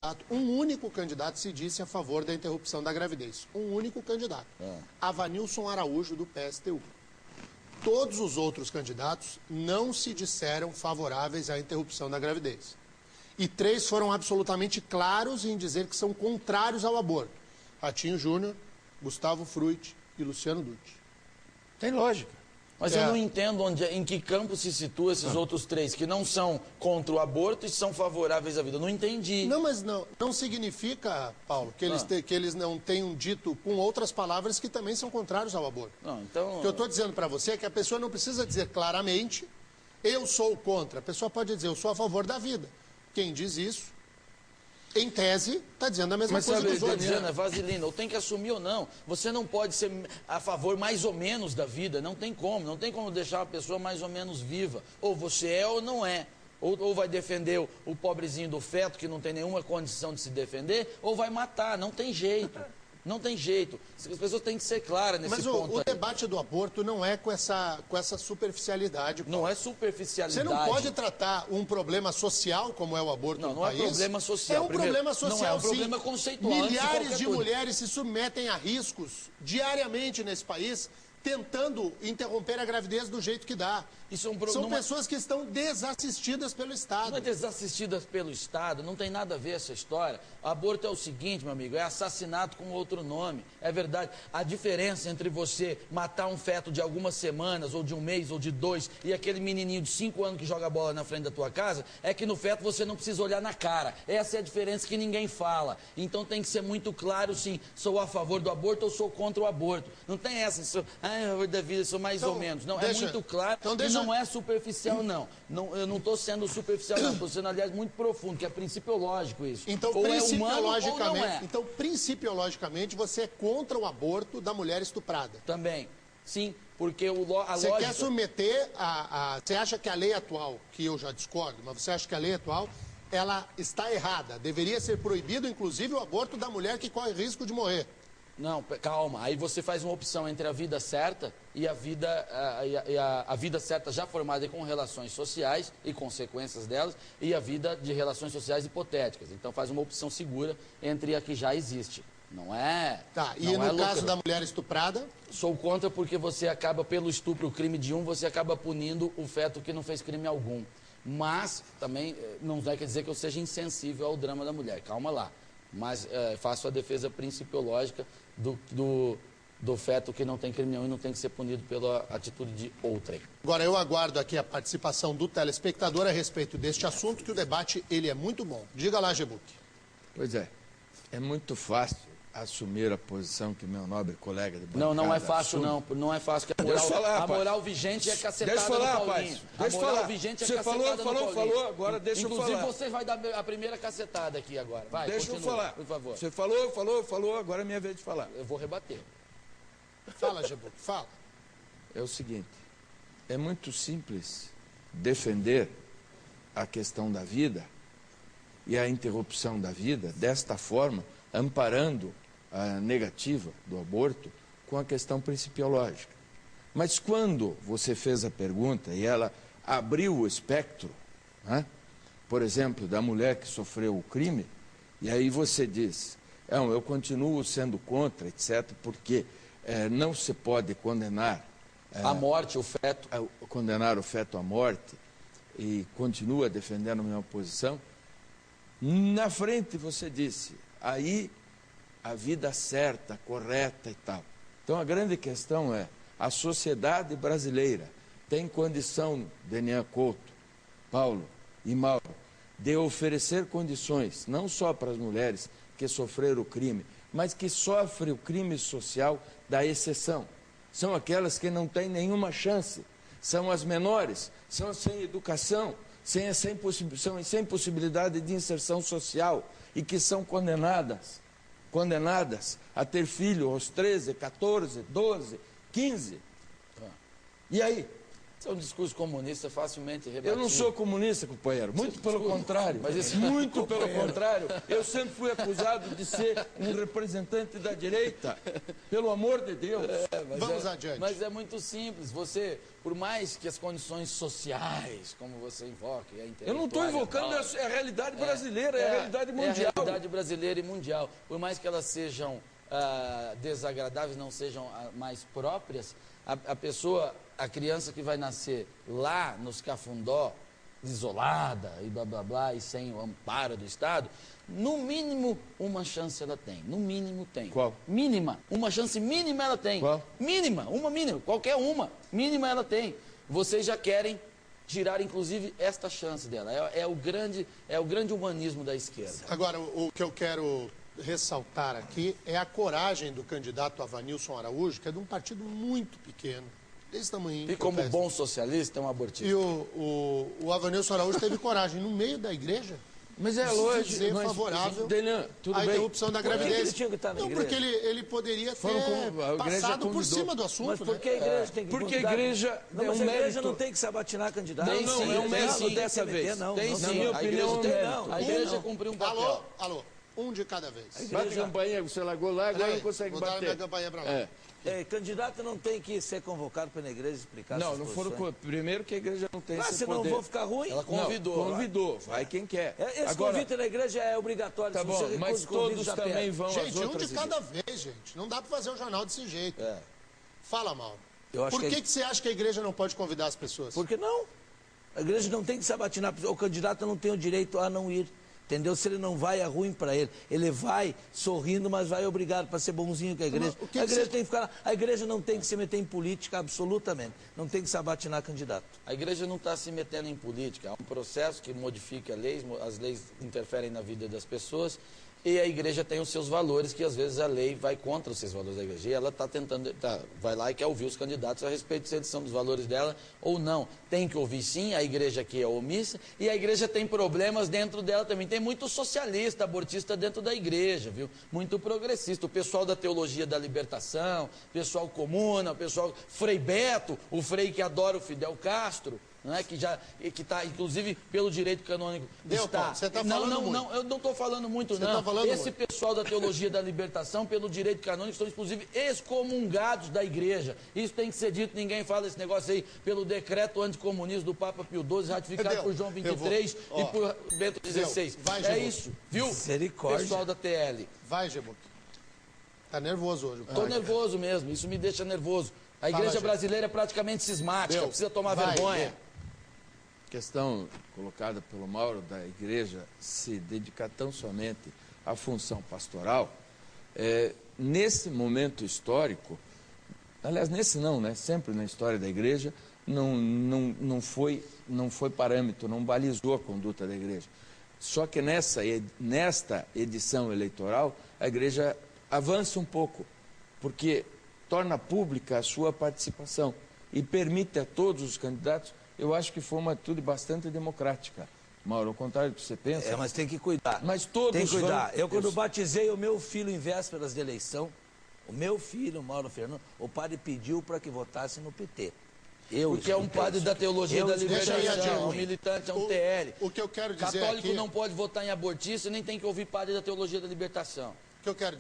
Um único candidato se disse a favor da interrupção da gravidez. Um único candidato. Avanilson Araújo, do PSTU. Todos os outros candidatos não se disseram favoráveis à interrupção da gravidez. E 3 foram absolutamente claros em dizer que são contrários ao aborto. Ratinho Júnior, Gustavo Fruit e Luciano Dutti. Tem lógica. Mas eu não entendo em que campo se situa esses outros 3, que não são contra o aborto e são favoráveis à vida. Eu não entendi. Não, mas não significa, Paulo, que eles não tenham dito com outras palavras que também são contrários ao aborto. Não, então... O que eu estou dizendo para você é que a pessoa não precisa dizer claramente, eu sou contra. A pessoa pode dizer, eu sou a favor da vida. Quem diz isso, em tese, está dizendo a mesma coisa dos outros. Dizendo, é vaselina, ou tem que assumir ou não. Você não pode ser a favor mais ou menos da vida, não tem como deixar a pessoa mais ou menos viva. Ou você é ou não é. Ou vai defender o pobrezinho do feto, que não tem nenhuma condição de se defender, ou vai matar, não tem jeito. Não tem jeito. As pessoas têm que ser claras nesse ponto. Mas o debate do aborto não é com essa superficialidade. Não é superficialidade. Você não pode tratar um problema social como é o aborto no país. Não é problema social. É um problema social, não é um problema conceitual. Milhares de mulheres se submetem a riscos diariamente nesse país, tentando interromper a gravidez do jeito que dá. São pessoas que estão desassistidas pelo Estado. Não é desassistidas pelo Estado, não tem nada a ver essa história. O aborto é o seguinte, meu amigo, é assassinato com outro nome. É verdade. A diferença entre você matar um feto de algumas semanas, ou de um mês, ou de 2, e aquele menininho de 5 anos que joga bola na frente da tua casa, é que no feto você não precisa olhar na cara. Essa é a diferença que ninguém fala. Então tem que ser muito claro, sim, sou a favor do aborto ou sou contra o aborto. Não tem essa, sou a favor da vida, sou mais ou menos. Não, é muito claro. Não é superficial, não. Eu não estou sendo superficial, não. Estou sendo, aliás, muito profundo, que é principiológico isso. Então, ou é humano ou não é. Então, principiologicamente, você é contra o aborto da mulher estuprada. Também. Sim, porque a você lógica... quer submeter Você acha que a lei atual, que eu já discordo, mas você acha que a lei atual, ela está errada? Deveria ser proibido, inclusive, o aborto da mulher que corre risco de morrer. Não, calma. Aí você faz uma opção entre a vida certa e a vida certa já formada com relações sociais e consequências delas, e a vida de relações sociais hipotéticas. Então faz uma opção segura entre a que já existe. Não é... Tá, e no caso da mulher estuprada? Sou contra porque você acaba, pelo estupro, o crime de você acaba punindo o feto que não fez crime algum. Mas também não vai quer dizer que eu seja insensível ao drama da mulher. Calma lá. Mas faço a defesa principiológica do feto que não tem crime nenhum e não tem que ser punido pela atitude de outrem. Agora, eu aguardo aqui a participação do telespectador a respeito deste assunto, que o debate ele é muito bom. Diga lá, Gebuc. Pois é muito fácil assumir a posição que meu nobre colega de bancada não é fácil, assume. não é fácil. Que a moral vigente é cacetada deixa falar, do Paulinho. Rapaz. Deixa a moral falar. vigente é você cacetada do Paulinho. falou, agora deixa eu falar. Inclusive, você vai dar a primeira cacetada aqui agora. Vai, deixa continua, eu falar. por favor. Você falou, agora é minha vez de falar. Eu vou rebater. Fala, Gebuc, fala. É o seguinte, é muito simples defender a questão da vida e a interrupção da vida desta forma, amparando a negativa do aborto com a questão principiológica. Mas quando você fez a pergunta e ela abriu o espectro, né, por exemplo, da mulher que sofreu o crime, e aí você diz, eu continuo sendo contra, etc., porque não se pode condenar a morte, o feto. Condenar o feto à morte, e continua defendendo a mesma posição. Na frente você disse, aí a vida certa, correta e tal. Então a grande questão é, a sociedade brasileira tem condição, Denian Couto, Paulo e Mauro, de oferecer condições, não só para as mulheres que sofreram o crime, mas que sofrem o crime social da exceção. São aquelas que não têm nenhuma chance, são as menores, são sem educação, sem possibilidade de inserção social e que são condenadas a ter filho aos 13, 14, 12, 15. E aí? Isso é um discurso comunista facilmente rebatido. Eu não sou comunista, companheiro. Muito pelo contrário. Mas esse... Muito pelo contrário. Eu sempre fui acusado de ser um representante da direita. Pelo amor de Deus. Vamos adiante. Mas é muito simples. Você, por mais que as condições sociais, como você invoca, eu não estou invocando a realidade brasileira, é a realidade mundial. É a realidade brasileira e mundial. Por mais que elas sejam desagradáveis, não sejam mais próprias, a pessoa, a criança que vai nascer lá nos Cafundó, isolada e blá blá blá, e sem o amparo do Estado, no mínimo uma chance ela tem. No mínimo tem. Qual? Mínima. Uma chance mínima ela tem. Qual? Mínima, uma mínima. Qualquer uma. Mínima ela tem. Vocês já querem tirar, inclusive, esta chance dela. É o grande humanismo da esquerda. Agora, o que eu quero ressaltar aqui é a coragem do candidato Avanilson Araújo, que é de um partido muito pequeno, desse tamanho. E como bom socialista, é um abortista. E o Avanilson Araújo teve coragem, no meio da igreja, mas é de lógico, dizer favorável à bem. interrupção da gravidez. Ele tinha que estar na igreja? Porque ele poderia ter passado por cima do assunto. Mas por que a igreja tem que Porque a igreja não, mas é um a igreja mérito. não tem que sabatinar candidato. Tem sim, é um mérito tem sim. dessa vez. Tem Na sim. minha opinião, tem, não. A igreja cumpriu um papel. Alô, um de cada vez. Bate campainha, você largou lá, agora não consegue vou dar a bater. minha campanha para lá. Candidato não tem que ser convocado para a igreja explicar Não, suas não foram. posições. Primeiro que a igreja não tem esse senão poder. vou ficar ruim. Ela convidou. Não, convidou, vai quem quer. Esse Agora, convite na igreja é obrigatório. tá Se bom, você recusa mas o convite, todos já também perde. vão às Gente, um outras de cada vez, gente. Não dá para fazer o jornal desse jeito. Fala, Mauro. Eu acho Por que você acha que a igreja não pode convidar as pessoas? Por que não? A igreja não tem que sabatinar. O candidato não tem o direito a não ir. Entendeu? Se ele não vai, é ruim para ele. Ele vai sorrindo, mas vai obrigado para ser bonzinho com a igreja. Mas o que a igreja você- tem que ficar lá. A igreja não tem que se meter em política, absolutamente. Não tem que sabatinar candidato. A igreja não está se metendo em política. Há um processo que modifica leis, as leis interferem na vida das pessoas. E a igreja tem os seus valores, que às vezes a lei vai contra os seus valores da igreja. E ela está tentando, vai lá e quer ouvir os candidatos a respeito se eles são dos valores dela ou não. Tem que ouvir sim, a igreja aqui é omissa, e a igreja tem problemas dentro dela também. Tem muito socialista, abortista dentro da igreja, viu? Muito progressista. O pessoal da teologia da libertação, pessoal comuna, o pessoal Frei Beto, o frei que adora o Fidel Castro. Não é? Que está, inclusive, pelo direito canônico. Deu, está. Paulo, você está não, falando não, muito. não, eu não estou falando muito, Você não. tá falando Esse muito. pessoal da teologia da libertação, pelo direito canônico, estão, inclusive, excomungados da igreja. Isso tem que ser dito, ninguém fala esse negócio aí, pelo decreto anticomunista do Papa Pio XII, ratificado Deu. por João Eu vou- 23 ó. e por Bento XVI. Vai, É Gebu. isso, viu? Misericórdia. Pessoal da TL. Vai, Gebuc. Tá nervoso hoje. Estou nervoso mesmo, isso me deixa nervoso. A igreja gente. brasileira é praticamente cismática, Deu. precisa tomar Vai, vergonha. Deu. questão colocada pelo Mauro da igreja se dedicar tão somente à função pastoral, nesse momento histórico, aliás, nesse não, né? Sempre na história da igreja, não foi parâmetro, não balizou a conduta da igreja. Só que nesta edição eleitoral, a igreja avança um pouco, porque torna pública a sua participação e permite a todos os candidatos. Eu acho que foi uma atitude bastante democrática, Mauro, ao contrário do que você pensa. Mas tem que cuidar. Mas todos tem que cuidar. vão- Eu, quando batizei o meu filho em vésperas de eleição, o meu filho, Mauro Fernando, o padre pediu para que votasse no PT. Porque é um padre da teologia da Deixa aí, libertação, Adilson. um militante, é um TL. O que eu quero dizer Católico aqui... não pode votar em abortista, nem tem que ouvir padre da teologia da libertação. O que eu quero